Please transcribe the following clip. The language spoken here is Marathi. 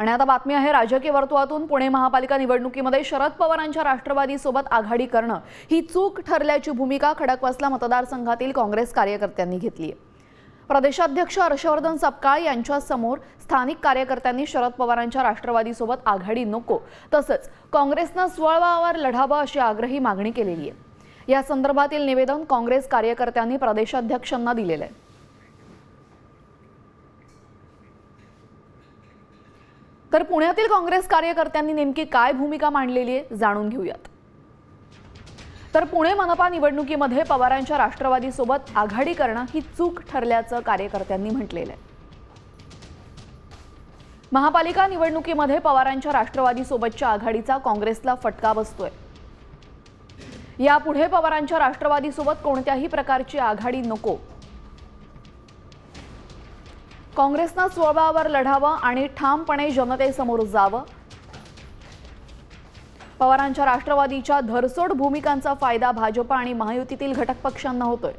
आणि आता बातमी आहे राजकीय वर्तुळातून पुणे महापालिका निवडणुकीमध्ये शरद पवारांच्या राष्ट्रवादी सोबत आघाडी करणं ही चूक ठरल्याची भूमिका खडकवासला मतदारसंघातील काँग्रेस कार्यकर्त्यांनी घेतली आहे। प्रदेशाध्यक्ष हर्षवर्धन सपकाळ यांच्या समोर स्थानिक कार्यकर्त्यांनी शरद पवारांच्या राष्ट्रवादी सोबत आघाडी नको तसंच काँग्रेसनं स्वबळावर लढावं अशी आग्रही मागणी केलेली आहे। या संदर्भातील निवेदन काँग्रेस कार्यकर्त्यांनी प्रदेशाध्यक्षांना दिलेलं आहे। तर पुण्यातील काँग्रेस कार्यकर्त्यांनी नेमकी काय भूमिका मांडलेली आहे जाणून घेऊयात। तर पुणे मनपा निवडणुकीमध्ये पवारांच्या राष्ट्रवादी सोबत आघाडी करणं ही चूक ठरल्याचं कार्यकर्त्यांनी म्हटलेलं आहे। महापालिका निवडणुकीमध्ये पवारांच्या राष्ट्रवादी सोबतच्या आघाडीचा काँग्रेसला फटका बसतोय। यापुढे पवारांच्या राष्ट्रवादी सोबत कोणत्याही प्रकारची आघाडी नको, काँग्रेसनं स्वबळावर लढावं आणि ठामपणे जनतेसमोर जावं। पवारांच्या राष्ट्रवादीच्या धरसोड भूमिकांचा फायदा भाजप आणि महायुतीतील घटक पक्षांना होतोय।